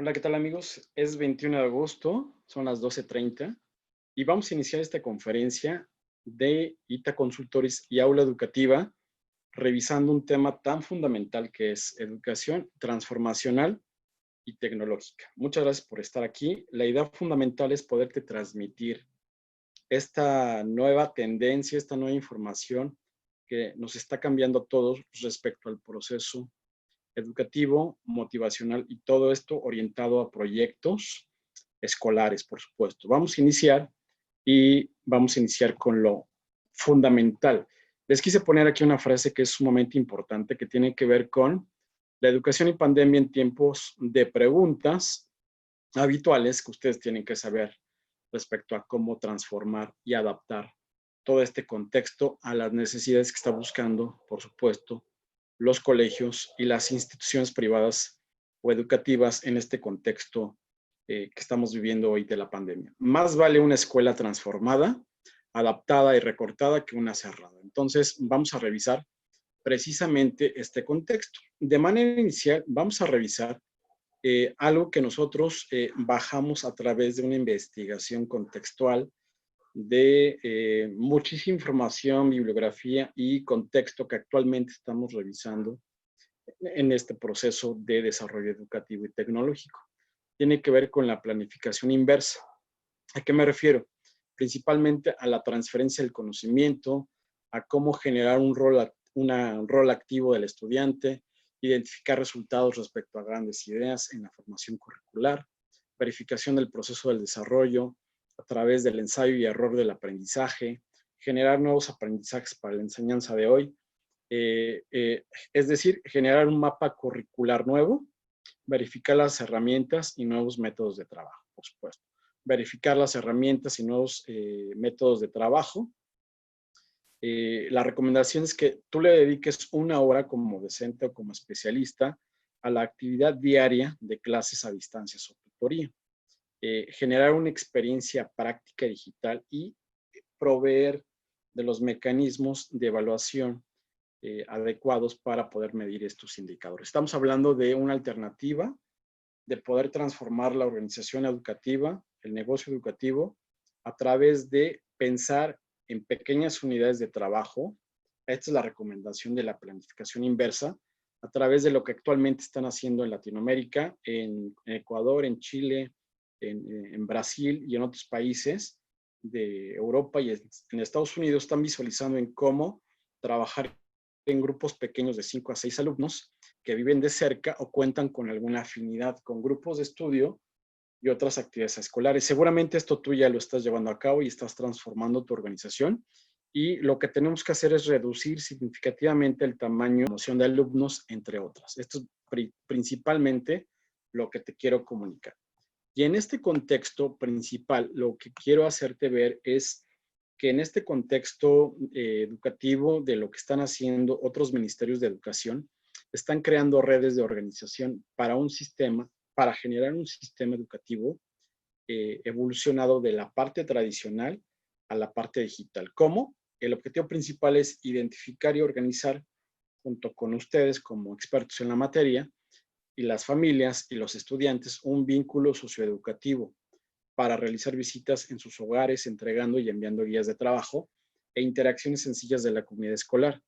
Hola, ¿qué tal amigos? Es 21 de agosto, son las 12:30 y vamos a iniciar esta conferencia de ITA Consultores y Aula Educativa, revisando un tema tan fundamental que es educación transformacional y tecnológica. Muchas gracias por estar aquí. La idea fundamental es poderte transmitir esta nueva tendencia, esta nueva información que nos está cambiando a todos respecto al proceso educativo, motivacional y todo esto orientado a proyectos escolares, por supuesto. Vamos a iniciar con lo fundamental. Les quise poner aquí una frase que es sumamente importante, que tiene que ver con la educación y pandemia en tiempos de preguntas habituales que ustedes tienen que saber respecto a cómo transformar y adaptar todo este contexto a las necesidades que está buscando, por supuesto, los colegios y las instituciones privadas o educativas en este contexto que estamos viviendo hoy de la pandemia. Más vale una escuela transformada, adaptada y recortada que una cerrada. Entonces, vamos a revisar precisamente este contexto. De manera inicial, vamos a revisar algo que nosotros bajamos a través de una investigación contextual de muchísima información, bibliografía y contexto que actualmente estamos revisando en este proceso de desarrollo educativo y tecnológico. Tiene que ver con la planificación inversa. ¿A qué me refiero? Principalmente a la transferencia del conocimiento, a cómo generar un rol activo del estudiante, identificar resultados respecto a grandes ideas en la formación curricular, verificación del proceso del desarrollo a través del ensayo y error del aprendizaje, generar nuevos aprendizajes para la enseñanza de hoy, es decir, generar un mapa curricular nuevo, verificar las herramientas y nuevos métodos de trabajo, por supuesto. Verificar las herramientas y nuevos métodos de trabajo. La recomendación es que tú le dediques una hora como docente o como especialista a la actividad diaria de clases a distancia o tutoría. Generar una experiencia práctica digital y proveer de los mecanismos de evaluación adecuados para poder medir estos indicadores. Estamos hablando de una alternativa de poder transformar la organización educativa, el negocio educativo, a través de pensar en pequeñas unidades de trabajo. Esta es la recomendación de la planificación inversa, a través de lo que actualmente están haciendo en Latinoamérica, en Ecuador, en Chile, en Brasil y en otros países de Europa y en Estados Unidos. Están visualizando en cómo trabajar en grupos pequeños de 5 a 6 alumnos que viven de cerca o cuentan con alguna afinidad con grupos de estudio y otras actividades escolares. Seguramente esto tú ya lo estás llevando a cabo y estás transformando tu organización, y lo que tenemos que hacer es reducir significativamente el tamaño de noción de alumnos, entre otras. Esto es principalmente lo que te quiero comunicar. Y en este contexto principal, lo que quiero hacerte ver es que en este contexto educativo de lo que están haciendo otros ministerios de educación, están creando redes de organización para un sistema, para generar un sistema educativo evolucionado de la parte tradicional a la parte digital. ¿Cómo? El objetivo principal es identificar y organizar, junto con ustedes como expertos en la materia, y las familias y los estudiantes, un vínculo socioeducativo para realizar visitas en sus hogares, entregando y enviando guías de trabajo e interacciones sencillas de la comunidad escolar.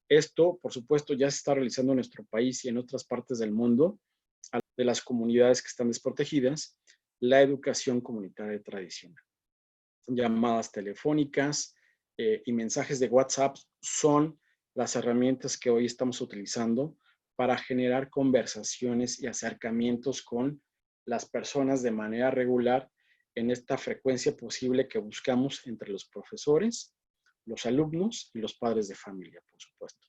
Esto, por supuesto, ya se está realizando en nuestro país y en otras partes del mundo, de las comunidades que están desprotegidas, la educación comunitaria tradicional. Llamadas telefónicas y mensajes de WhatsApp son las herramientas que hoy estamos utilizando para generar conversaciones y acercamientos con las personas de manera regular en esta frecuencia posible que buscamos entre los profesores, los alumnos y los padres de familia, por supuesto.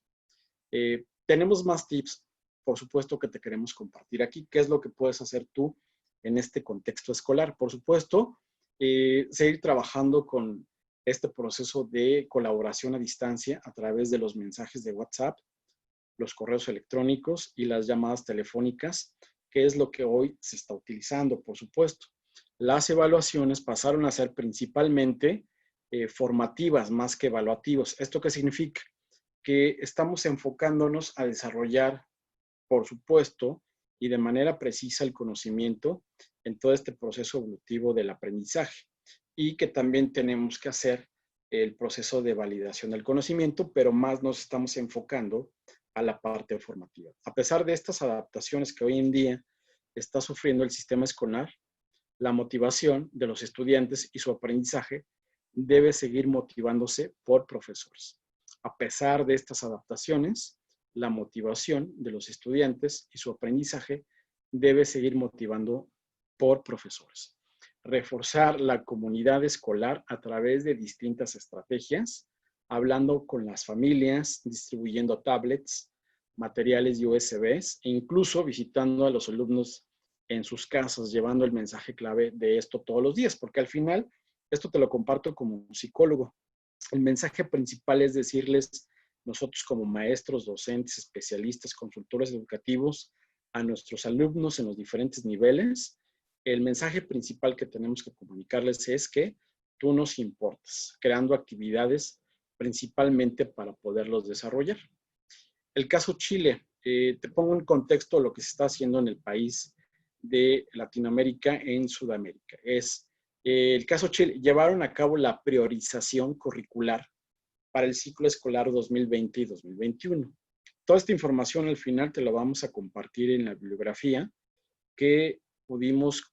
Tenemos más tips, por supuesto, que te queremos compartir aquí. ¿Qué es lo que puedes hacer tú en este contexto escolar? Por supuesto, seguir trabajando con este proceso de colaboración a distancia a través de los mensajes de WhatsApp, los correos electrónicos y las llamadas telefónicas, que es lo que hoy se está utilizando, por supuesto. Las evaluaciones pasaron a ser principalmente formativas más que evaluativas. ¿Esto qué significa? Que estamos enfocándonos a desarrollar, por supuesto, y de manera precisa el conocimiento en todo este proceso evolutivo del aprendizaje, y que también tenemos que hacer el proceso de validación del conocimiento, pero más nos estamos enfocando a la parte formativa. A pesar de estas adaptaciones que hoy en día está sufriendo el sistema escolar, la motivación de los estudiantes y su aprendizaje debe seguir motivándose por profesores. A pesar de estas adaptaciones, la motivación de los estudiantes y su aprendizaje debe seguir motivando por profesores. Reforzar la comunidad escolar a través de distintas estrategias, hablando con las familias, distribuyendo tablets, materiales y USBs, e incluso visitando a los alumnos en sus casas, llevando el mensaje clave de esto todos los días, porque al final, esto te lo comparto como psicólogo, el mensaje principal es decirles, nosotros como maestros, docentes, especialistas, consultores educativos, a nuestros alumnos en los diferentes niveles, el mensaje principal que tenemos que comunicarles es que tú nos importas, creando actividades principalmente para poderlos desarrollar. El caso Chile, te pongo en contexto lo que se está haciendo en el país de Latinoamérica en Sudamérica. El caso Chile, llevaron a cabo la priorización curricular para el ciclo escolar 2020 y 2021. Toda esta información al final te la vamos a compartir en la bibliografía que pudimos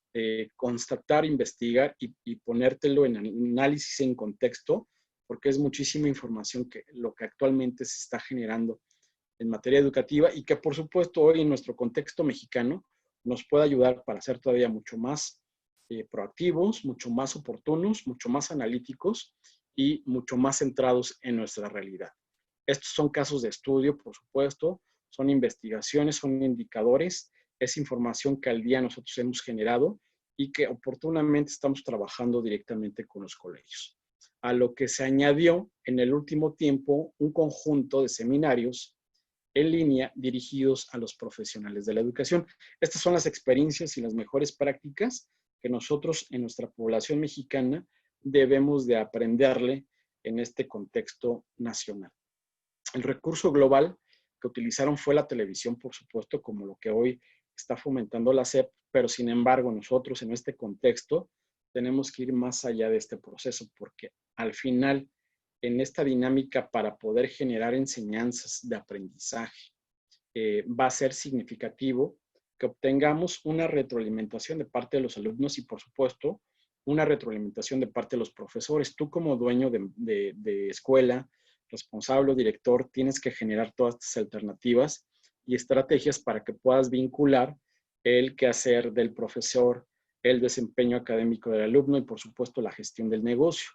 constatar, investigar y ponértelo en análisis en contexto, porque es muchísima información que lo que actualmente se está generando en materia educativa y que por supuesto hoy en nuestro contexto mexicano nos puede ayudar para ser todavía mucho más proactivos, mucho más oportunos, mucho más analíticos y mucho más centrados en nuestra realidad. Estos son casos de estudio, por supuesto, son investigaciones, son indicadores, es información que al día nosotros hemos generado y que oportunamente estamos trabajando directamente con los colegios. A lo que se añadió en el último tiempo un conjunto de seminarios en línea dirigidos a los profesionales de la educación. Estas son las experiencias y las mejores prácticas que nosotros en nuestra población mexicana debemos de aprenderle en este contexto nacional. El recurso global que utilizaron fue la televisión, por supuesto, como lo que hoy está fomentando la SEP, pero sin embargo nosotros en este contexto tenemos que ir más allá de este proceso, porque al final en esta dinámica para poder generar enseñanzas de aprendizaje, va a ser significativo que obtengamos una retroalimentación de parte de los alumnos y, por supuesto, una retroalimentación de parte de los profesores. Tú como dueño de escuela, responsable o director, tienes que generar todas estas alternativas y estrategias para que puedas vincular el quehacer del profesor, el desempeño académico del alumno y, por supuesto, la gestión del negocio.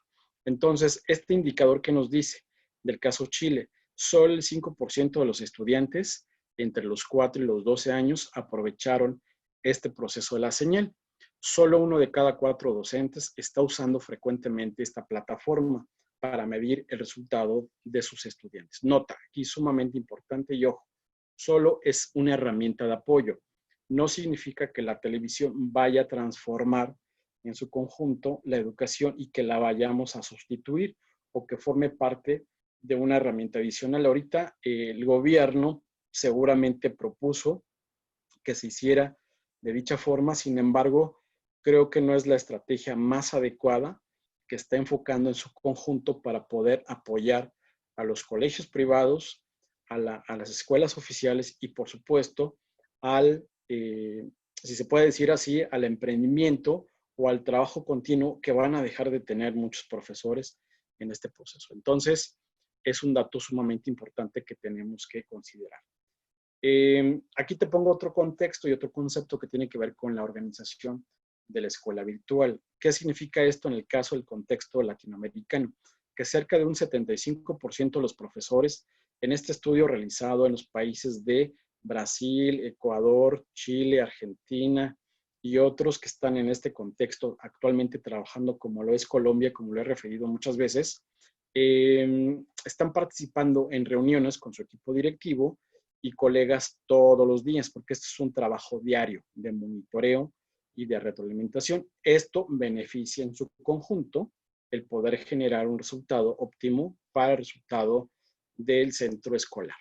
Entonces, este indicador que nos dice del caso Chile, solo el 5% de los estudiantes entre los 4 y los 12 años aprovecharon este proceso de la señal. Solo 1 de cada 4 docentes está usando frecuentemente esta plataforma para medir el resultado de sus estudiantes. Nota, aquí sumamente importante y ojo, solo es una herramienta de apoyo. No significa que la televisión vaya a transformar en su conjunto la educación y que la vayamos a sustituir o que forme parte de una herramienta adicional. Ahorita el gobierno seguramente propuso que se hiciera de dicha forma, sin embargo, creo que no es la estrategia más adecuada que está enfocando en su conjunto para poder apoyar a los colegios privados, a las escuelas oficiales y, por supuesto, si se puede decir así, al emprendimiento o al trabajo continuo que van a dejar de tener muchos profesores en este proceso. Entonces, es un dato sumamente importante que tenemos que considerar. Aquí te pongo otro contexto y otro concepto que tiene que ver con la organización de la escuela virtual. ¿Qué significa esto en el caso del contexto latinoamericano? Que cerca de un 75% de los profesores en este estudio realizado en los países de Brasil, Ecuador, Chile, Argentina y otros que están en este contexto actualmente trabajando como lo es Colombia, como lo he referido muchas veces, están participando en reuniones con su equipo directivo y colegas todos los días, porque esto es un trabajo diario de monitoreo y de retroalimentación. Esto beneficia en su conjunto el poder generar un resultado óptimo para el resultado del centro escolar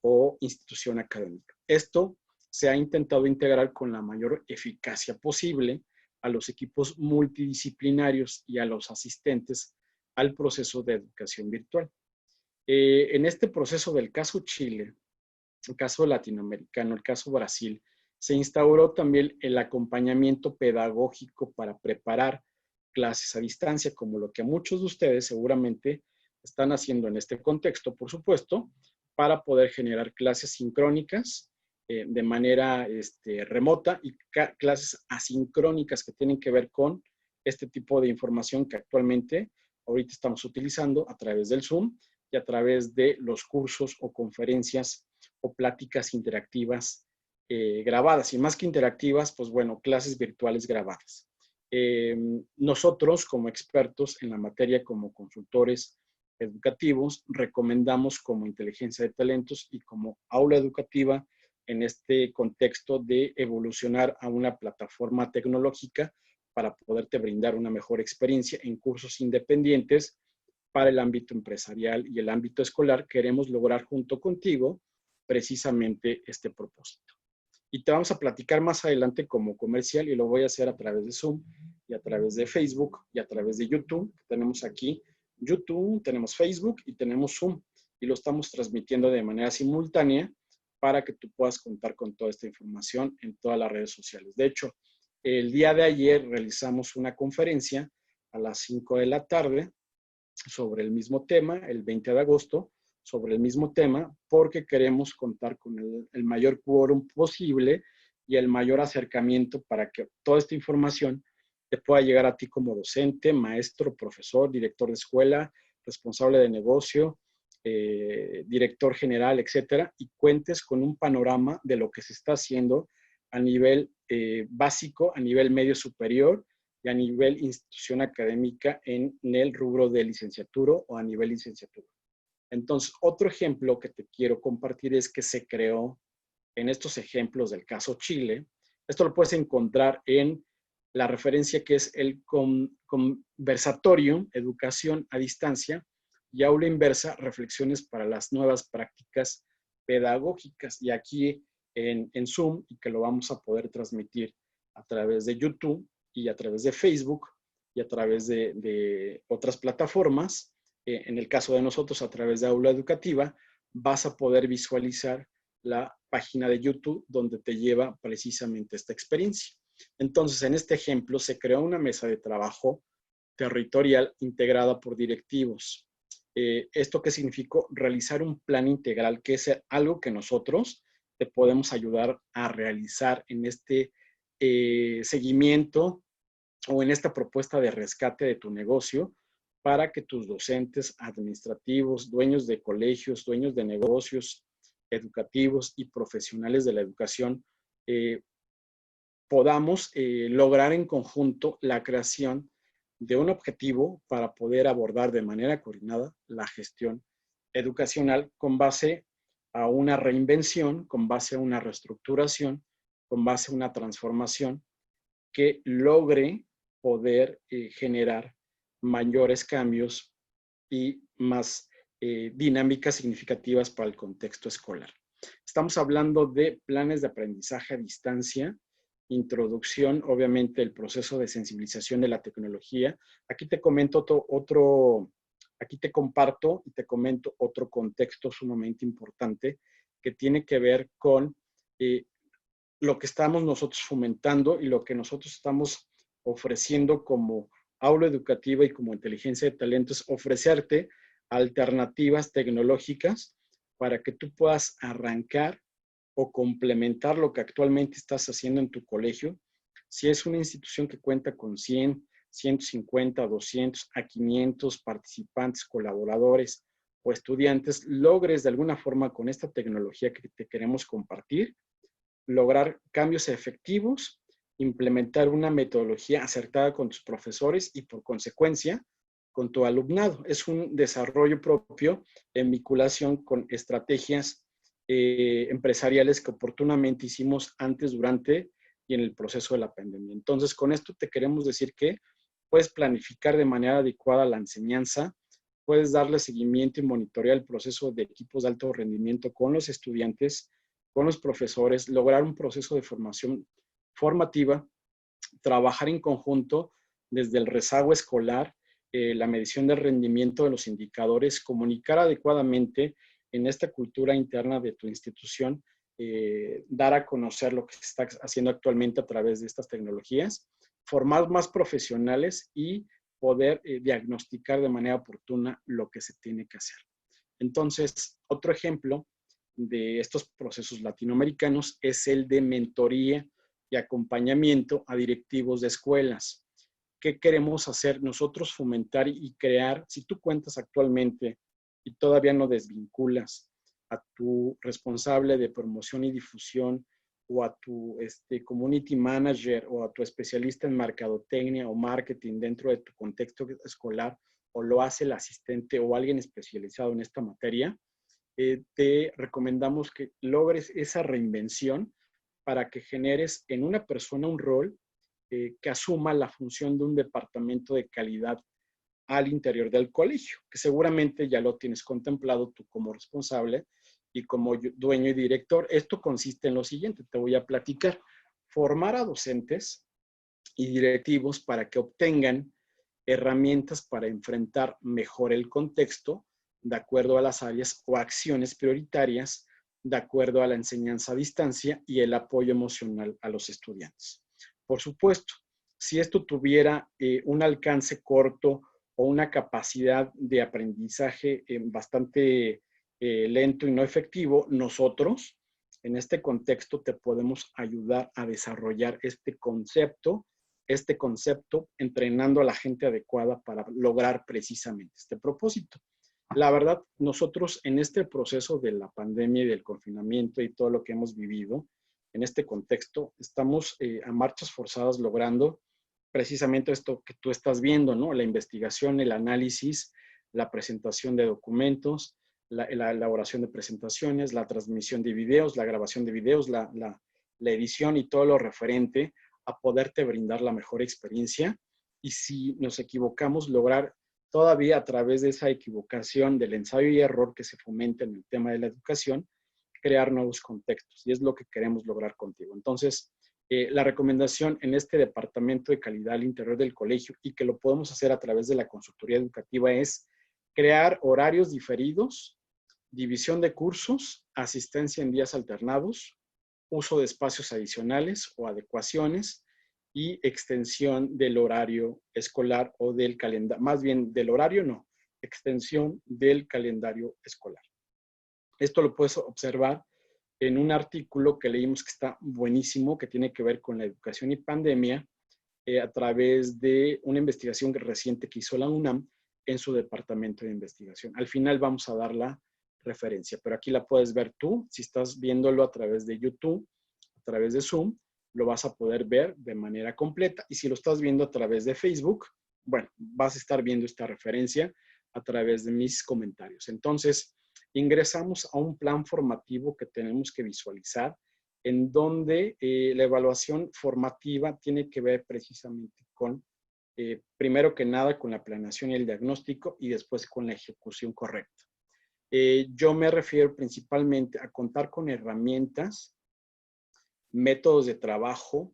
o institución académica. Esto se ha intentado integrar con la mayor eficacia posible a los equipos multidisciplinarios y a los asistentes al proceso de educación virtual. En este proceso del caso Chile, el caso latinoamericano, el caso Brasil, se instauró también el acompañamiento pedagógico para preparar clases a distancia, como lo que muchos de ustedes seguramente están haciendo en este contexto, por supuesto, para poder generar clases sincrónicas de manera remota y clases asincrónicas que tienen que ver con este tipo de información que actualmente ahorita estamos utilizando a través del Zoom y a través de los cursos o conferencias o pláticas interactivas grabadas. Y más que interactivas, pues bueno, clases virtuales grabadas. Nosotros, como expertos en la materia, como consultores educativos, recomendamos como inteligencia de talentos y como aula educativa en este contexto de evolucionar a una plataforma tecnológica para poderte brindar una mejor experiencia en cursos independientes para el ámbito empresarial y el ámbito escolar. Queremos lograr junto contigo precisamente este propósito. Y te vamos a platicar más adelante como comercial y lo voy a hacer a través de Zoom y a través de Facebook y a través de YouTube. Tenemos aquí YouTube, tenemos Facebook y tenemos Zoom y lo estamos transmitiendo de manera simultánea para que tú puedas contar con toda esta información en todas las redes sociales. De hecho, el día de ayer realizamos una conferencia a las 5 de la tarde sobre el mismo tema, el 20 de agosto, sobre el mismo tema, porque queremos contar con el mayor quórum posible y el mayor acercamiento para que toda esta información te pueda llegar a ti como docente, maestro, profesor, director de escuela, responsable de negocio, director general, etcétera, y cuentes con un panorama de lo que se está haciendo a nivel básico, a nivel medio superior y a nivel institución académica en el rubro de licenciatura o a nivel licenciatura. Entonces, otro ejemplo que te quiero compartir es que se creó en estos ejemplos del caso Chile. Esto lo puedes encontrar en la referencia que es el conversatorio, educación a distancia y aula inversa, reflexiones para las nuevas prácticas pedagógicas. Y aquí en Zoom, y que lo vamos a poder transmitir a través de YouTube y a través de Facebook y a través de otras plataformas. En el caso de nosotros, a través de Aula Educativa, vas a poder visualizar la página de YouTube donde te lleva precisamente esta experiencia. Entonces, en este ejemplo, se creó una mesa de trabajo territorial integrada por directivos. ¿Esto qué significó? Realizar un plan integral, que es algo que nosotros te podemos ayudar a realizar en este seguimiento o en esta propuesta de rescate de tu negocio para que tus docentes administrativos, dueños de colegios, dueños de negocios educativos y profesionales de la educación, podamos lograr en conjunto la creación de un objetivo para poder abordar de manera coordinada la gestión educacional con base a una reinvención, con base a una reestructuración, con base a una transformación que logre poder generar mayores cambios y más dinámicas significativas para el contexto escolar. Estamos hablando de planes de aprendizaje a distancia, introducción, obviamente, el proceso de sensibilización de la tecnología. Aquí te comento aquí te comparto y te comento otro contexto sumamente importante que tiene que ver con lo que estamos nosotros fomentando y lo que nosotros estamos ofreciendo como aula educativa y como inteligencia de talentos, ofrecerte alternativas tecnológicas para que tú puedas arrancar o complementar lo que actualmente estás haciendo en tu colegio. Si es una institución que cuenta con 100, 150, 200 a 500 participantes, colaboradores o estudiantes, logres de alguna forma con esta tecnología que te queremos compartir, lograr cambios efectivos, implementar una metodología acertada con tus profesores y por consecuencia con tu alumnado. Es un desarrollo propio en vinculación con estrategias empresariales que oportunamente hicimos antes, durante y en el proceso de la pandemia. Entonces, con esto te queremos decir que puedes planificar de manera adecuada la enseñanza, puedes darle seguimiento y monitorear el proceso de equipos de alto rendimiento con los estudiantes con los profesores, lograr un proceso de formación formativa, trabajar en conjunto desde el rezago escolar, la medición del rendimiento de los indicadores, comunicar adecuadamente en esta cultura interna de tu institución, dar a conocer lo que se está haciendo actualmente a través de estas tecnologías, formar más profesionales y poder diagnosticar de manera oportuna lo que se tiene que hacer. Entonces, otro ejemplo de estos procesos latinoamericanos es el de mentoría y acompañamiento a directivos de escuelas. ¿Qué queremos hacer? Nosotros fomentar y crear, si tú cuentas actualmente y todavía no desvinculas a tu responsable de promoción y difusión o a tu community manager o a tu especialista en mercadotecnia o marketing dentro de tu contexto escolar, o lo hace el asistente o alguien especializado en esta materia, te recomendamos que logres esa reinvención para que generes en una persona un rol que asuma la función de un departamento de calidad al interior del colegio, que seguramente ya lo tienes contemplado tú como responsable y como dueño y director. Esto consiste en lo siguiente, te voy a platicar. Formar a docentes y directivos para que obtengan herramientas para enfrentar mejor el contexto de acuerdo a las áreas o acciones prioritarias, de acuerdo a la enseñanza a distancia y el apoyo emocional a los estudiantes. Por supuesto, si esto tuviera un alcance corto o una capacidad de aprendizaje bastante lento y no efectivo, nosotros en este contexto te podemos ayudar a desarrollar este concepto entrenando a la gente adecuada para lograr precisamente este propósito. La verdad, nosotros en este proceso de la pandemia y del confinamiento y todo lo que hemos vivido en este contexto, estamos a marchas forzadas logrando precisamente esto que tú estás viendo, ¿no? La investigación, el análisis, la presentación de documentos, la elaboración de presentaciones, la transmisión de videos, la grabación de videos, la edición y todo lo referente a poderte brindar la mejor experiencia. Y si nos equivocamos, lograr todavía a través de esa equivocación del ensayo y error que se fomenta en el tema de la educación, crear nuevos contextos. Y es lo que queremos lograr contigo. Entonces, la recomendación en este departamento de calidad al interior del colegio, y que lo podemos hacer a través de la consultoría educativa, es crear horarios diferidos, división de cursos, asistencia en días alternados, uso de espacios adicionales o adecuaciones y extensión del horario escolar o del calendario, más bien del horario no, extensión del calendario escolar. Esto lo puedes observar en un artículo que leímos que está buenísimo, que tiene que ver con la educación y pandemia, a través de una investigación reciente que hizo la UNAM en su departamento de investigación. Al final vamos a dar la referencia, pero aquí la puedes ver tú. Si estás viéndolo a través de YouTube, a través de Zoom, lo vas a poder ver de manera completa. Y si lo estás viendo a través de Facebook, bueno, vas a estar viendo esta referencia a través de mis comentarios. Entonces, ingresamos a un plan formativo que tenemos que visualizar, en donde la evaluación formativa tiene que ver precisamente con, primero que nada, con la planeación y el diagnóstico y después con la ejecución correcta. Yo me refiero principalmente a contar con herramientas, métodos de trabajo,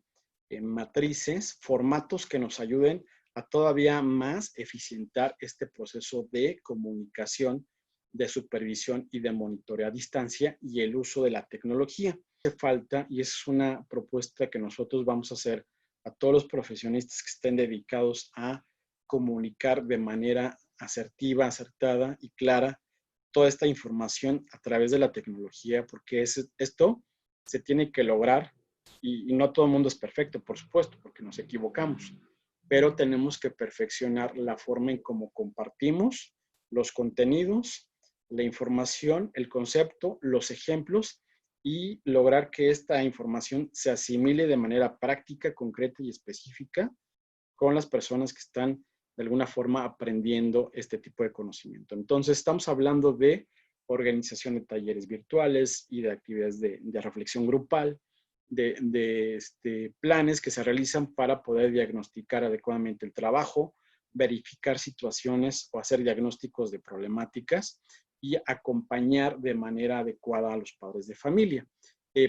matrices, formatos que nos ayuden a todavía más eficientar este proceso de comunicación, de supervisión y de monitoreo a distancia y el uso de la tecnología. Hace falta, y es una propuesta que nosotros vamos a hacer a todos los profesionistas que estén dedicados a comunicar de manera asertiva, acertada y clara toda esta información a través de la tecnología, porque esto se tiene que lograr y no todo el mundo es perfecto, por supuesto, porque nos equivocamos, pero tenemos que perfeccionar la forma en cómo compartimos los contenidos, la información, el concepto, los ejemplos y lograr que esta información se asimile de manera práctica, concreta y específica con las personas que están de alguna forma aprendiendo este tipo de conocimiento. Entonces, estamos hablando de organización de talleres virtuales y de actividades de reflexión grupal, de planes que se realizan para poder diagnosticar adecuadamente el trabajo, verificar situaciones o hacer diagnósticos de problemáticas y acompañar de manera adecuada a los padres de familia.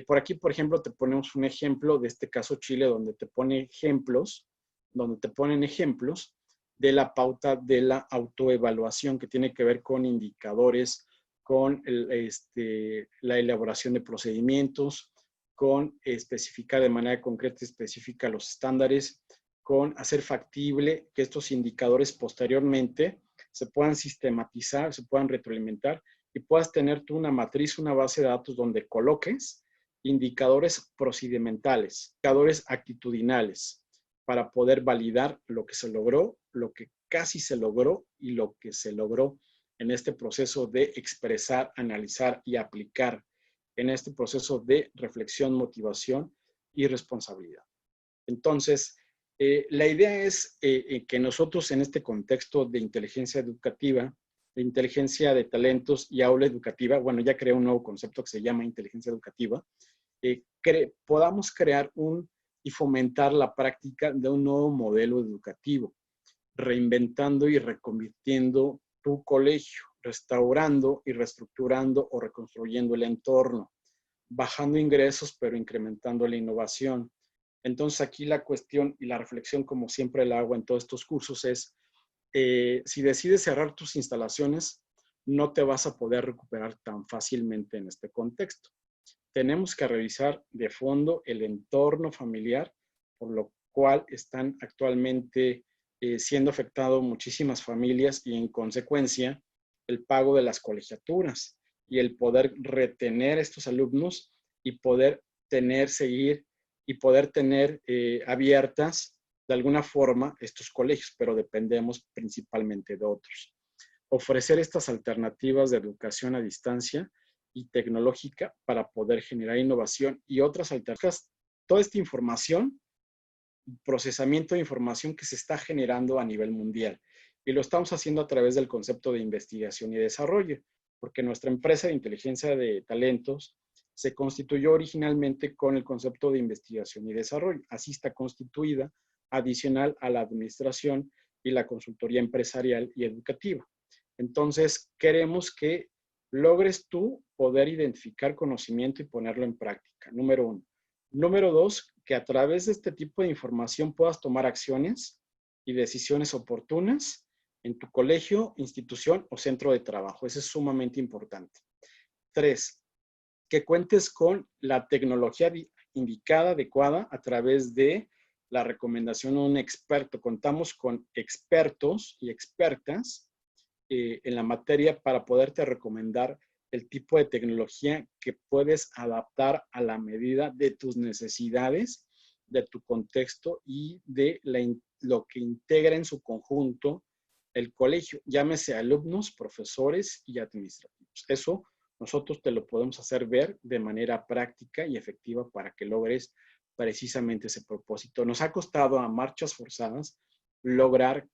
Por aquí, por ejemplo, te ponemos un ejemplo de este caso Chile, donde te ponen ejemplos de la pauta de la autoevaluación, que tiene que ver con indicadores, con la elaboración de procedimientos, con especificar de manera concreta y específica los estándares, con hacer factible que estos indicadores posteriormente se puedan sistematizar, se puedan retroalimentar y puedas tener tú una matriz, una base de datos donde coloques indicadores procedimentales, indicadores actitudinales, para poder validar lo que se logró, lo que casi se logró y lo que se logró en este proceso de expresar, analizar y aplicar, en este proceso de reflexión, motivación y responsabilidad. Entonces, la idea es que nosotros en este contexto de inteligencia educativa, de inteligencia de talentos y aula educativa, bueno, ya creé un nuevo concepto que se llama inteligencia educativa, podamos crear y fomentar la práctica de un nuevo modelo educativo, reinventando y reconvirtiendo tu colegio, restaurando y reestructurando o reconstruyendo el entorno, bajando ingresos pero incrementando la innovación. Entonces aquí la cuestión y la reflexión, como siempre la hago en todos estos cursos, es si decides cerrar tus instalaciones, no te vas a poder recuperar tan fácilmente en este contexto. Tenemos que revisar de fondo el entorno familiar, por lo cual están actualmente siendo afectadas muchísimas familias y en consecuencia el pago de las colegiaturas y el poder retener estos alumnos y poder seguir y poder tener abiertas de alguna forma estos colegios, pero dependemos principalmente de otros. Ofrecer estas alternativas de educación a distancia y tecnológica para poder generar innovación y otras alternativas. Toda esta información, procesamiento de información que se está generando a nivel mundial. Y lo estamos haciendo a través del concepto de investigación y desarrollo, porque nuestra empresa de inteligencia de talentos se constituyó originalmente con el concepto de investigación y desarrollo. Así está constituida, adicional a la administración y la consultoría empresarial y educativa. Entonces, queremos que logres tú poder identificar conocimiento y ponerlo en práctica, número 1. Número 2, que a través de este tipo de información puedas tomar acciones y decisiones oportunas en tu colegio, institución o centro de trabajo. Eso es sumamente importante. 3, que cuentes con la tecnología indicada, adecuada, a través de la recomendación de un experto. Contamos con expertos y expertas en la materia para poderte recomendar el tipo de tecnología que puedes adaptar a la medida de tus necesidades, de tu contexto y de lo que integra en su conjunto el colegio, llámese alumnos, profesores y administrativos. Eso nosotros te lo podemos hacer ver de manera práctica y efectiva para que logres precisamente ese propósito. Nos ha costado a marchas forzadas lograr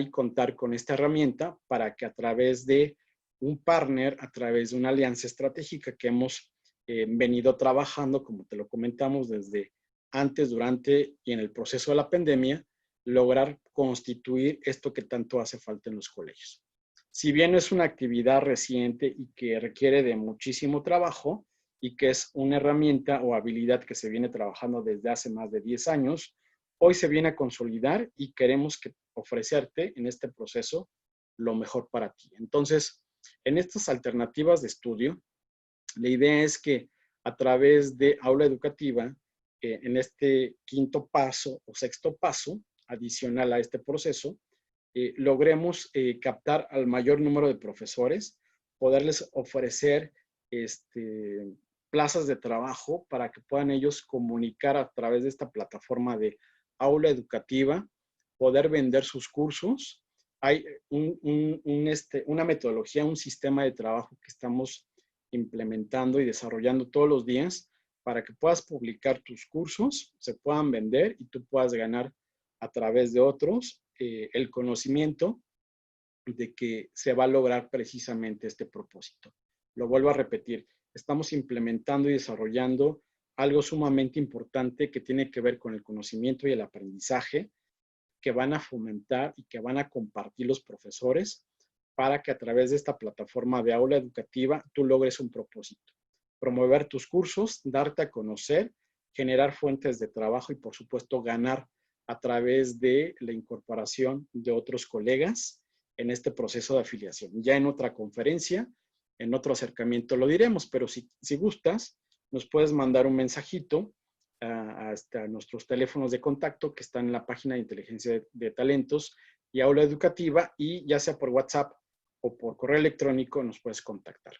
y contar con esta herramienta para que a través de un partner, a través de una alianza estratégica que hemos venido trabajando, como te lo comentamos, desde antes, durante y en el proceso de la pandemia, lograr constituir esto que tanto hace falta en los colegios. Si bien es una actividad reciente y que requiere de muchísimo trabajo y que es una herramienta o habilidad que se viene trabajando desde hace más de 10 años, hoy se viene a consolidar y queremos ofrecerte en este proceso lo mejor para ti. Entonces, en estas alternativas de estudio, la idea es que a través de aula educativa, en este quinto paso o sexto paso, adicional a este proceso, logremos captar al mayor número de profesores, poderles ofrecer plazas de trabajo para que puedan ellos comunicar a través de esta plataforma de aula educativa, poder vender sus cursos. Hay una metodología, un sistema de trabajo que estamos implementando y desarrollando todos los días para que puedas publicar tus cursos, se puedan vender y tú puedas ganar a través de otros el conocimiento de que se va a lograr precisamente este propósito. Lo vuelvo a repetir, estamos implementando y desarrollando algo sumamente importante que tiene que ver con el conocimiento y el aprendizaje que van a fomentar y que van a compartir los profesores para que a través de esta plataforma de aula educativa tú logres un propósito. promover tus cursos, darte a conocer, generar fuentes de trabajo y, por supuesto, ganar a través de la incorporación de otros colegas en este proceso de afiliación. Ya en otra conferencia, en otro acercamiento lo diremos, pero si gustas, nos puedes mandar un mensajito hasta nuestros teléfonos de contacto que están en la página de Inteligencia de Talentos y Aula Educativa, y ya sea por WhatsApp o por correo electrónico nos puedes contactar.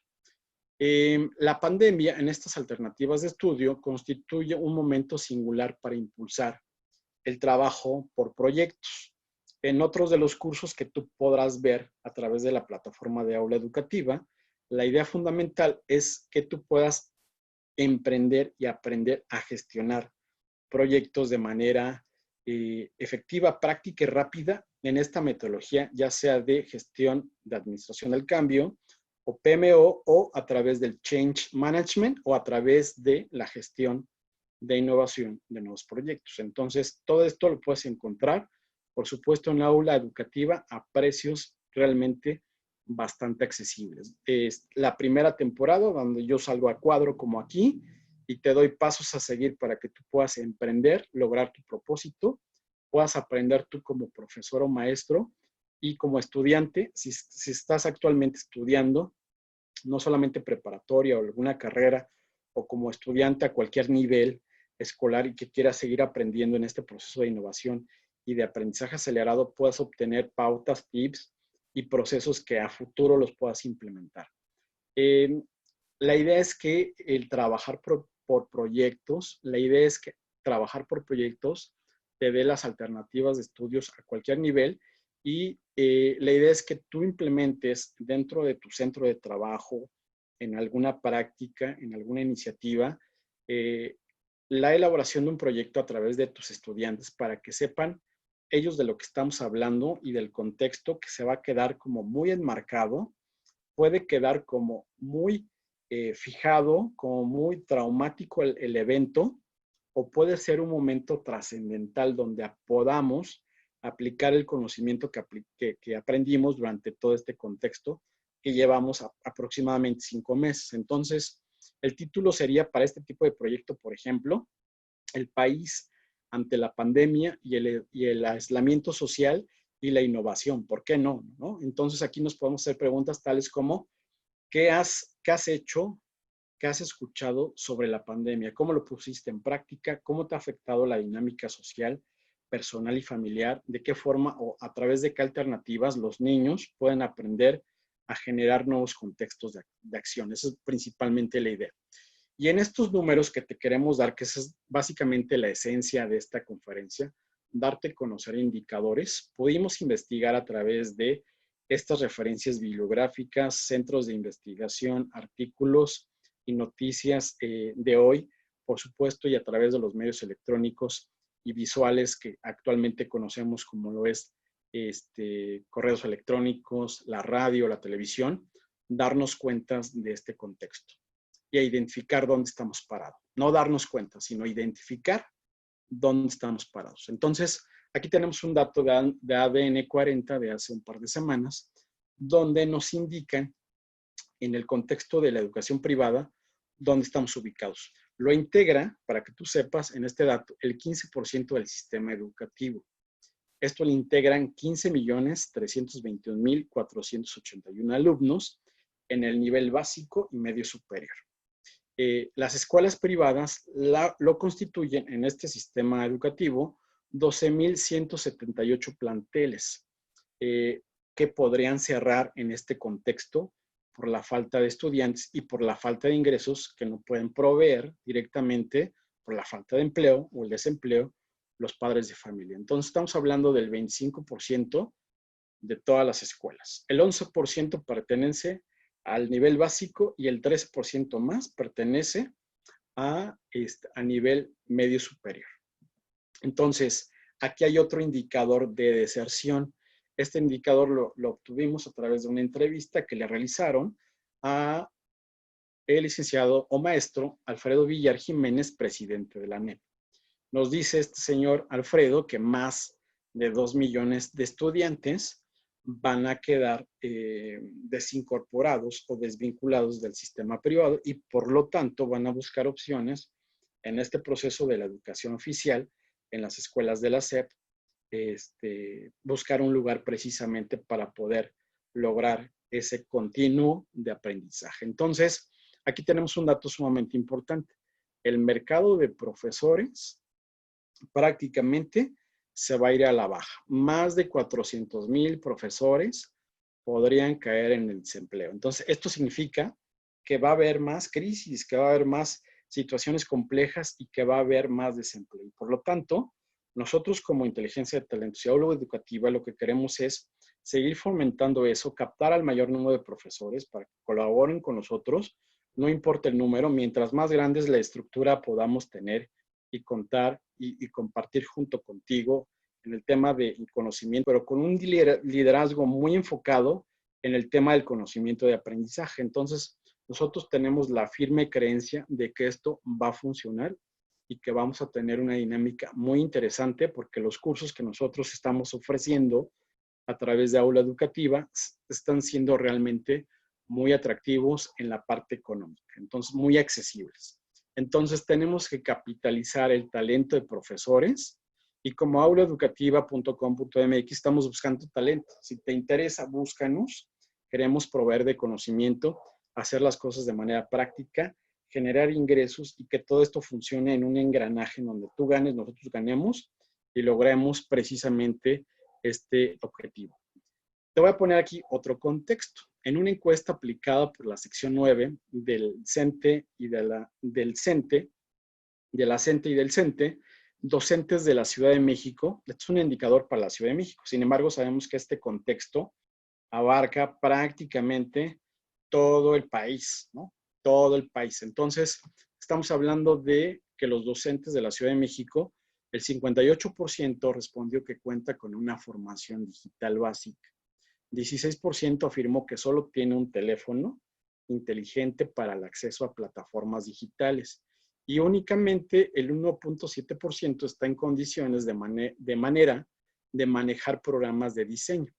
La pandemia en estas alternativas de estudio constituye un momento singular para impulsar el trabajo por proyectos. En otros de los cursos que tú podrás ver a través de la plataforma de Aula Educativa, la idea fundamental es que tú puedas emprender y aprender a gestionar proyectos de manera efectiva, práctica y rápida en esta metodología, ya sea de gestión de administración del cambio o PMO, o a través del Change Management, o a través de la gestión de innovación de nuevos proyectos. Entonces, todo esto lo puedes encontrar, por supuesto, en la Aula Educativa a precios realmente bastante accesibles. Es la primera temporada donde yo salgo a cuadro como aquí y te doy pasos a seguir para que tú puedas emprender, lograr tu propósito, puedas aprender tú como profesor o maestro, y como estudiante, si estás actualmente estudiando, no solamente preparatoria o alguna carrera, o como estudiante a cualquier nivel escolar y que quieras seguir aprendiendo en este proceso de innovación y de aprendizaje acelerado, puedas obtener pautas, tips y procesos que a futuro los puedas implementar. La idea es que el trabajar por proyectos, la idea es que trabajar por proyectos te dé las alternativas de estudios a cualquier nivel, y la idea es que tú implementes dentro de tu centro de trabajo, en alguna práctica, en alguna iniciativa, la elaboración de un proyecto a través de tus estudiantes para que sepan ellos de lo que estamos hablando y del contexto, que se va a quedar como muy enmarcado, puede quedar como muy fijado, como muy traumático el evento, o puede ser un momento trascendental donde podamos aplicar el conocimiento que aprendimos durante todo este contexto que llevamos aproximadamente 5 meses. Entonces, el título sería para este tipo de proyecto, por ejemplo, el país ante la pandemia y el aislamiento social y la innovación. ¿Por qué no? Entonces, aquí nos podemos hacer preguntas tales como, ¿qué has hecho? ¿Qué has escuchado sobre la pandemia? ¿Cómo lo pusiste en práctica? ¿Cómo te ha afectado la dinámica social, personal y familiar? ¿De qué forma o a través de qué alternativas los niños pueden aprender a generar nuevos contextos de acción? Esa es principalmente la idea. Y en estos números que te queremos dar, que esa es básicamente la esencia de esta conferencia, darte a conocer indicadores, pudimos investigar a través de estas referencias bibliográficas, centros de investigación, artículos y noticias de hoy, por supuesto, y a través de los medios electrónicos y visuales que actualmente conocemos como lo es correos electrónicos, la radio, la televisión, darnos cuenta de este contexto y a identificar dónde estamos parados. No darnos cuenta, sino identificar dónde estamos parados. Entonces, aquí tenemos un dato de ADN 40 de hace un par de semanas, donde nos indican en el contexto de la educación privada dónde estamos ubicados. Lo integra, para que tú sepas, en este dato, el 15% del sistema educativo. Esto lo integran 15.321.481 alumnos en el nivel básico y medio superior. Las escuelas privadas lo constituyen en este sistema educativo 12.178 planteles que podrían cerrar en este contexto por la falta de estudiantes y por la falta de ingresos que no pueden proveer directamente por la falta de empleo o el desempleo los padres de familia. Entonces estamos hablando del 25% de todas las escuelas. El 11% pertenece al nivel básico y el 13% más pertenece a nivel medio superior. Entonces, aquí hay otro indicador de deserción. Este indicador lo obtuvimos a través de una entrevista que le realizaron a el licenciado o maestro Alfredo Villar Jiménez, presidente de la ANEP. Nos dice este señor Alfredo que más de 2 millones de estudiantes van a quedar desincorporados o desvinculados del sistema privado y por lo tanto van a buscar opciones en este proceso de la educación oficial, en las escuelas de la SEP, buscar un lugar precisamente para poder lograr ese continuo de aprendizaje. Entonces, aquí tenemos un dato sumamente importante. El mercado de profesores prácticamente se va a ir a la baja. Más de 400,000 profesores podrían caer en el desempleo. Entonces, esto significa que va a haber más crisis, que va a haber más situaciones complejas y que va a haber más desempleo. Y por lo tanto, nosotros como Inteligencia de Talentos y Aula Educativa lo que queremos es seguir fomentando eso, captar al mayor número de profesores para que colaboren con nosotros, no importa el número, mientras más grande es la estructura podamos tener y contar y compartir junto contigo en el tema de conocimiento, pero con un liderazgo muy enfocado en el tema del conocimiento de aprendizaje. Entonces, nosotros tenemos la firme creencia de que esto va a funcionar y que vamos a tener una dinámica muy interesante porque los cursos que nosotros estamos ofreciendo a través de Aula Educativa están siendo realmente muy atractivos en la parte económica, entonces muy accesibles. Entonces tenemos que capitalizar el talento de profesores y como aulaeducativa.com.mx estamos buscando talento. Si te interesa, búscanos. Queremos proveer de conocimiento, hacer las cosas de manera práctica, generar ingresos y que todo esto funcione en un engranaje en donde tú ganes, nosotros ganemos y logremos precisamente este objetivo. Te voy a poner aquí otro contexto. En una encuesta aplicada por la sección 9 del CENTE y del CENTE, de la CENTE y del CENTE, docentes de la Ciudad de México, esto es un indicador para la Ciudad de México, sin embargo sabemos que este contexto abarca prácticamente todo el país, ¿no? Todo el país. Entonces, estamos hablando de que los docentes de la Ciudad de México, el 58% respondió que cuenta con una formación digital básica. 16% afirmó que solo tiene un teléfono inteligente para el acceso a plataformas digitales y únicamente el 1.7% está en condiciones de manejar programas de diseño.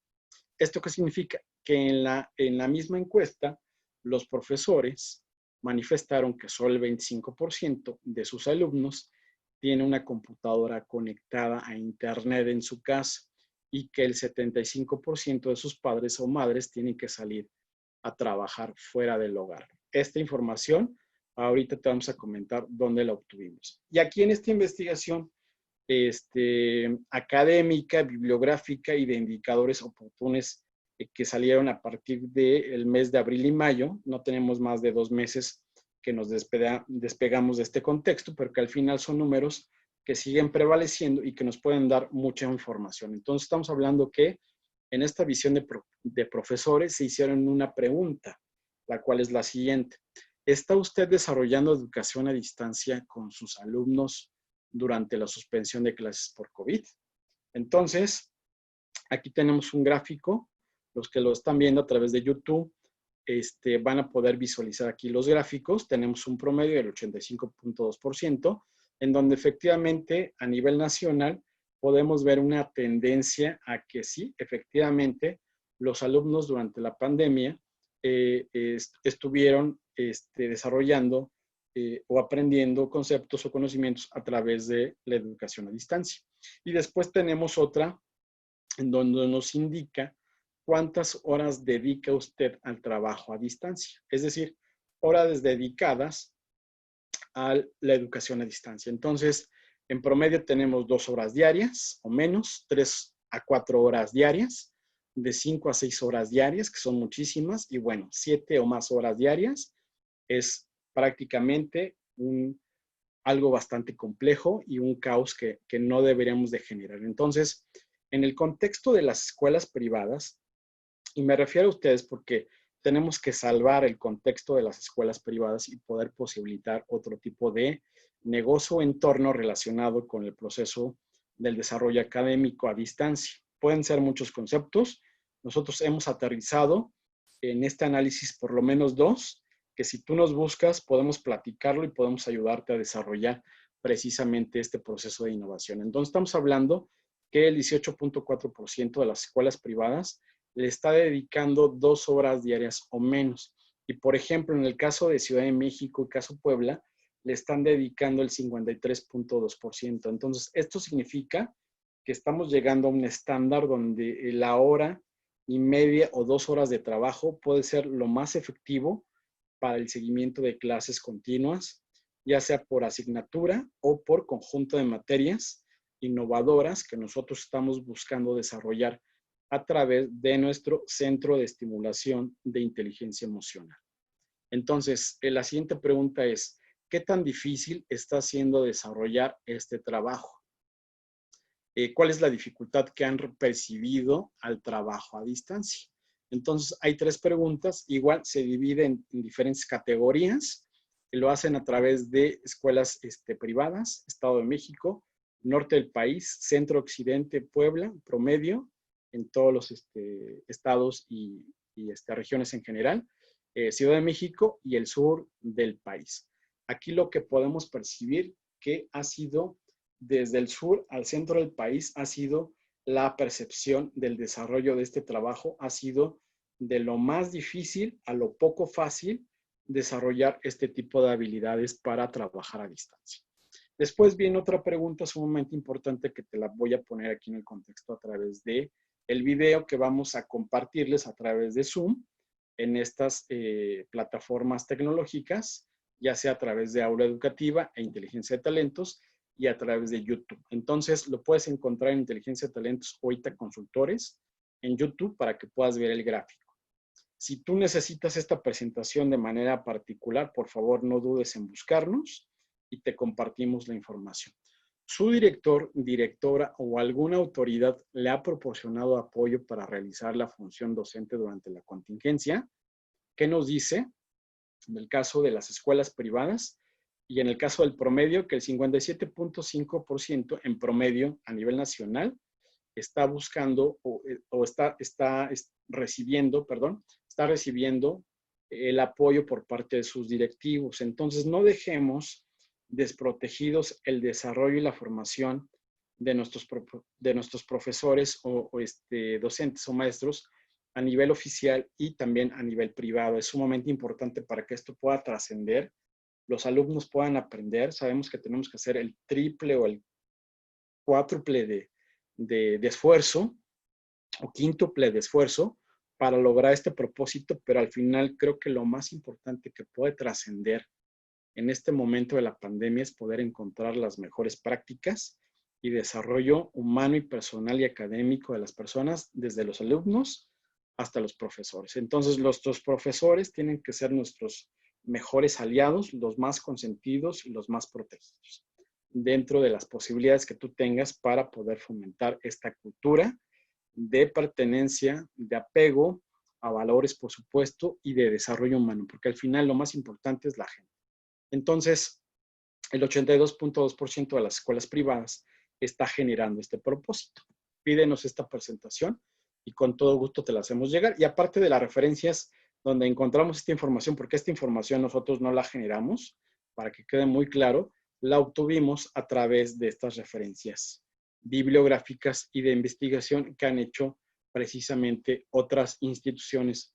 ¿Esto qué significa? Que en la misma encuesta, los profesores manifestaron que solo el 25% de sus alumnos tiene una computadora conectada a Internet en su casa y que el 75% de sus padres o madres tienen que salir a trabajar fuera del hogar. Esta información, ahorita te vamos a comentar dónde la obtuvimos. Y aquí en esta investigación académica, bibliográfica y de indicadores oportunos que salieron a partir del mes de abril y mayo. No tenemos más de 2 meses que nos despegamos de este contexto, pero que al final son números que siguen prevaleciendo y que nos pueden dar mucha información. Entonces estamos hablando que en esta visión de profesores se hicieron una pregunta, la cual es la siguiente. ¿Está usted desarrollando educación a distancia con sus alumnos durante la suspensión de clases por COVID? Entonces, aquí tenemos un gráfico. Los que lo están viendo a través de YouTube van a poder visualizar aquí los gráficos. Tenemos un promedio del 85.2%, en donde efectivamente a nivel nacional podemos ver una tendencia a que sí, efectivamente, los alumnos durante la pandemia estuvieron desarrollando o aprendiendo conceptos o conocimientos a través de la educación a distancia. Y después tenemos otra en donde nos indica cuántas horas dedica usted al trabajo a distancia. Es decir, horas dedicadas a la educación a distancia. Entonces, en promedio tenemos 2 horas diarias o menos, 3 a 4 horas diarias, de 5 a 6 horas diarias, que son muchísimas, y bueno, 7 o más horas diarias es prácticamente algo bastante complejo y un caos que no deberíamos de generar. Entonces, en el contexto de las escuelas privadas, y me refiero a ustedes porque tenemos que salvar el contexto de las escuelas privadas y poder posibilitar otro tipo de negocio o entorno relacionado con el proceso del desarrollo académico a distancia. Pueden ser muchos conceptos. Nosotros hemos aterrizado en este análisis por lo menos 2, que si tú nos buscas podemos platicarlo y podemos ayudarte a desarrollar precisamente este proceso de innovación. Entonces estamos hablando que el 18.4% de las escuelas privadas le está dedicando 2 horas diarias o menos. Y por ejemplo, en el caso de Ciudad de México y caso Puebla, le están dedicando el 53.2%. Entonces, esto significa que estamos llegando a un estándar donde la hora y media o 2 horas de trabajo puede ser lo más efectivo para el seguimiento de clases continuas, ya sea por asignatura o por conjunto de materias innovadoras que nosotros estamos buscando desarrollar a través de nuestro Centro de Estimulación de Inteligencia Emocional. Entonces, la siguiente pregunta es, ¿qué tan difícil está siendo desarrollar este trabajo? ¿Cuál es la dificultad que han percibido al trabajo a distancia? Entonces, hay 3 preguntas, igual se dividen en diferentes categorías, lo hacen a través de escuelas privadas, Estado de México, norte del país, centro, occidente, Puebla, promedio, en todos los estados y regiones en general, Ciudad de México y el sur del país. Aquí lo que podemos percibir que ha sido desde el sur al centro del país ha sido la percepción del desarrollo de este trabajo, ha sido de lo más difícil a lo poco fácil desarrollar este tipo de habilidades para trabajar a distancia. Después viene otra pregunta sumamente importante que te la voy a poner aquí en el contexto a través de el video que vamos a compartirles a través de Zoom en estas plataformas tecnológicas, ya sea a través de Aula Educativa e Inteligencia de Talentos y a través de YouTube. Entonces, lo puedes encontrar en Inteligencia de Talentos o ITA Consultores en YouTube para que puedas ver el gráfico. Si tú necesitas esta presentación de manera particular, por favor, no dudes en buscarnos y te compartimos la información. Su director, directora o alguna autoridad le ha proporcionado apoyo para realizar la función docente durante la contingencia. ¿Qué nos dice? En el caso de las escuelas privadas y en el caso del promedio, que el 57.5% en promedio a nivel nacional está buscando o está recibiendo el apoyo por parte de sus directivos. Entonces, no dejemos desprotegidos el desarrollo y la formación de nuestros profesores o docentes o maestros a nivel oficial y también a nivel privado. Es sumamente importante para que esto pueda trascender, los alumnos puedan aprender. Sabemos que tenemos que hacer el triple o el cuádruple de esfuerzo o quíntuple de esfuerzo para lograr este propósito, pero al final creo que lo más importante que puede trascender en este momento de la pandemia es poder encontrar las mejores prácticas y desarrollo humano y personal y académico de las personas, desde los alumnos hasta los profesores. Entonces, nuestros profesores tienen que ser nuestros mejores aliados, los más consentidos y los más protegidos, dentro de las posibilidades que tú tengas para poder fomentar esta cultura de pertenencia, de apego a valores, por supuesto, y de desarrollo humano, porque al final lo más importante es la gente. Entonces, el 82.2% de las escuelas privadas está generando este propósito. Pídenos esta presentación y con todo gusto te la hacemos llegar. Y aparte de las referencias donde encontramos esta información, porque esta información nosotros no la generamos, para que quede muy claro, la obtuvimos a través de estas referencias bibliográficas y de investigación que han hecho precisamente otras instituciones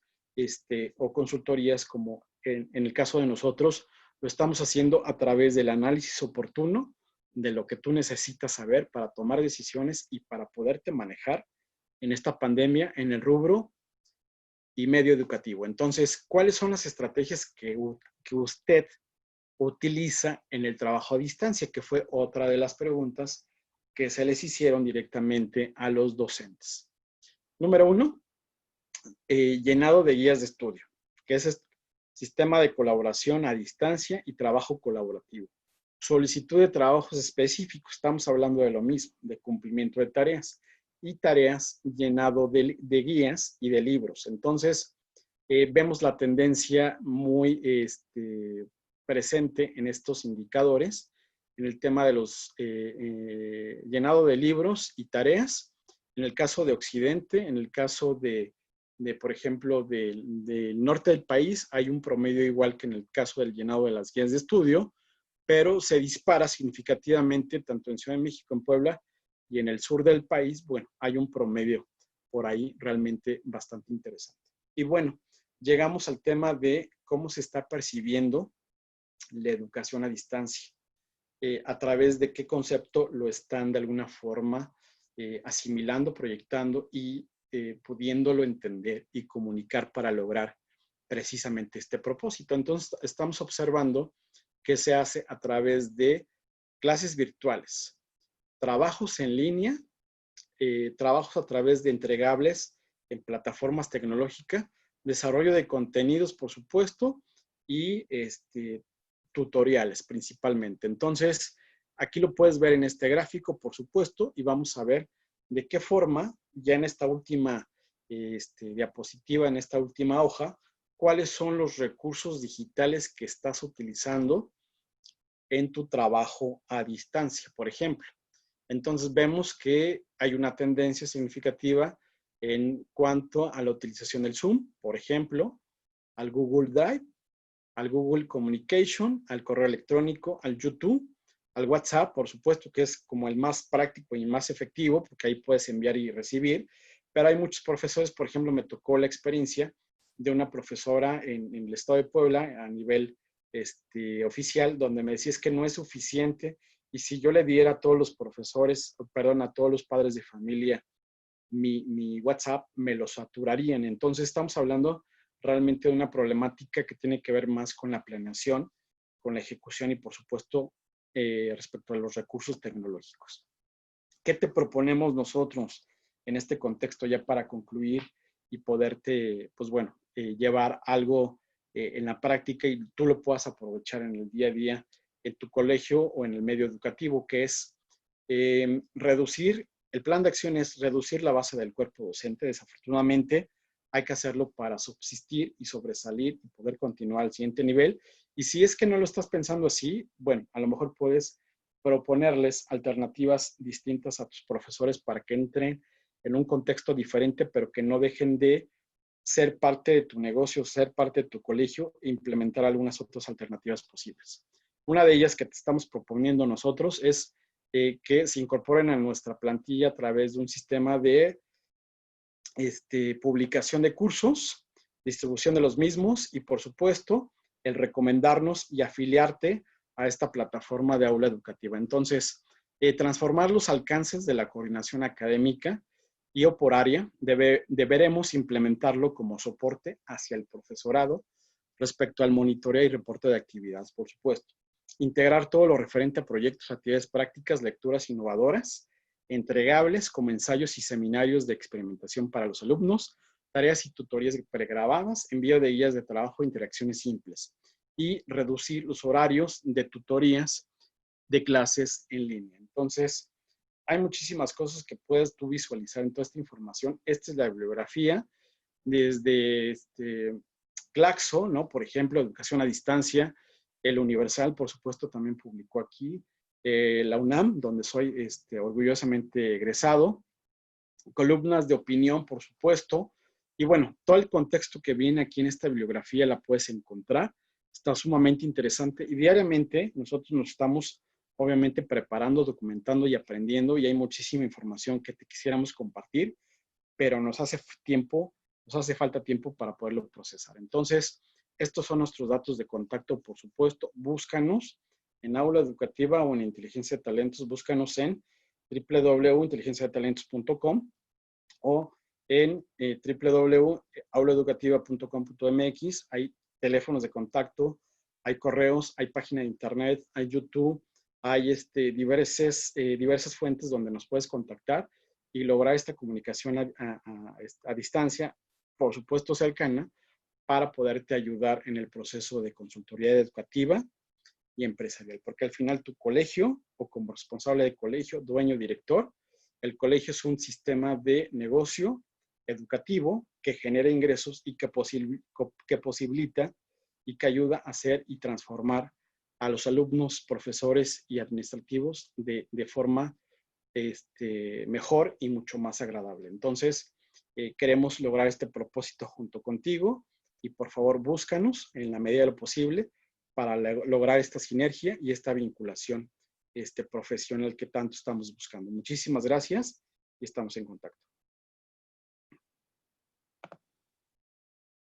o consultorías, como en el caso de nosotros, lo estamos haciendo a través del análisis oportuno de lo que tú necesitas saber para tomar decisiones y para poderte manejar en esta pandemia en el rubro y medio educativo. Entonces, ¿cuáles son las estrategias que usted utiliza en el trabajo a distancia? Que fue otra de las preguntas que se les hicieron directamente a los docentes. Número 1, llenado de guías de estudio, que es sistema de colaboración a distancia y trabajo colaborativo. Solicitud de trabajos específicos, estamos hablando de lo mismo, de cumplimiento de tareas. Y tareas llenado de guías y de libros. Entonces, vemos la tendencia muy presente en estos indicadores, en el tema de los llenado de libros y tareas. En el caso de Occidente, en el caso de por ejemplo, del norte del país, hay un promedio igual que en el caso del llenado de las guías de estudio, pero se dispara significativamente tanto en Ciudad de México, en Puebla, y en el sur del país, bueno, hay un promedio por ahí realmente bastante interesante. Y bueno, llegamos al tema de cómo se está percibiendo la educación a distancia. A través de qué concepto lo están de alguna forma asimilando, proyectando y pudiéndolo entender y comunicar para lograr precisamente este propósito. Entonces, estamos observando que se hace a través de clases virtuales, trabajos en línea, trabajos a través de entregables en plataformas tecnológicas, desarrollo de contenidos, por supuesto, y tutoriales principalmente. Entonces, aquí lo puedes ver en este gráfico, por supuesto, y vamos a ver de qué forma, ya en esta última diapositiva, en esta última hoja, cuáles son los recursos digitales que estás utilizando en tu trabajo a distancia, por ejemplo. Entonces vemos que hay una tendencia significativa en cuanto a la utilización del Zoom, por ejemplo, al Google Drive, al Google Communication, al correo electrónico, al YouTube, al WhatsApp, por supuesto, que es como el más práctico y más efectivo, porque ahí puedes enviar y recibir, pero hay muchos profesores, por ejemplo, me tocó la experiencia de una profesora en el estado de Puebla a nivel oficial, donde me decía es que no es suficiente y si yo le diera a todos los profesores, perdón, a todos los padres de familia mi WhatsApp, me lo saturarían. Entonces estamos hablando realmente de una problemática que tiene que ver más con la planeación, con la ejecución y por supuesto respecto a los recursos tecnológicos. ¿Qué te proponemos nosotros en este contexto ya para concluir y poderte, pues bueno, llevar algo en la práctica y tú lo puedas aprovechar en el día a día en tu colegio o en el medio educativo, que es reducir, el plan de acción es reducir la base del cuerpo docente. Desafortunadamente, hay que hacerlo para subsistir y sobresalir y poder continuar al siguiente nivel. Y si es que no lo estás pensando así, bueno, a lo mejor puedes proponerles alternativas distintas a tus profesores para que entren en un contexto diferente, pero que no dejen de ser parte de tu negocio, ser parte de tu colegio e implementar algunas otras alternativas posibles. Una de ellas que te estamos proponiendo nosotros es que se incorporen a nuestra plantilla a través de un sistema de publicación de cursos, distribución de los mismos y, por supuesto, el recomendarnos y afiliarte a esta plataforma de aula educativa. Entonces, transformar los alcances de la coordinación académica y o por área, deberemos implementarlo como soporte hacia el profesorado respecto al monitoreo y reporte de actividades, por supuesto. Integrar todo lo referente a proyectos, actividades prácticas, lecturas innovadoras, entregables como ensayos y seminarios de experimentación para los alumnos, tareas y tutorías pregrabadas, envío de guías de trabajo, interacciones simples y reducir los horarios de tutorías de clases en línea. Entonces, hay muchísimas cosas que puedes tú visualizar en toda esta información. Esta es la bibliografía desde Claxo, ¿no? Por ejemplo, Educación a Distancia, el Universal, por supuesto, también publicó aquí, la UNAM, donde soy orgullosamente egresado, columnas de opinión, por supuesto, y bueno, todo el contexto que viene aquí en esta bibliografía la puedes encontrar, está sumamente interesante y diariamente nosotros nos estamos obviamente preparando, documentando y aprendiendo y hay muchísima información que te quisiéramos compartir, pero nos hace falta tiempo para poderlo procesar. Entonces, estos son nuestros datos de contacto, por supuesto. Búscanos en Aula Educativa o en Inteligencia de Talentos. Búscanos en www.inteligenciadetalentos.com o en www.aulaeducativa.com.mx. Hay teléfonos de contacto, hay correos, hay página de internet, hay YouTube, hay diversas fuentes donde nos puedes contactar y lograr esta comunicación a distancia, por supuesto cercana, para poderte ayudar en el proceso de consultoría educativa y empresarial. Porque al final tu colegio, o como responsable de colegio, dueño, director, el colegio es un sistema de negocio educativo que genera ingresos y que posibilita y que ayuda a hacer y transformar a los alumnos, profesores y administrativos de forma mejor y mucho más agradable. Entonces, queremos lograr este propósito junto contigo y por favor búscanos en la medida de lo posible para lograr esta sinergia y esta vinculación profesional que tanto estamos buscando. Muchísimas gracias y estamos en contacto.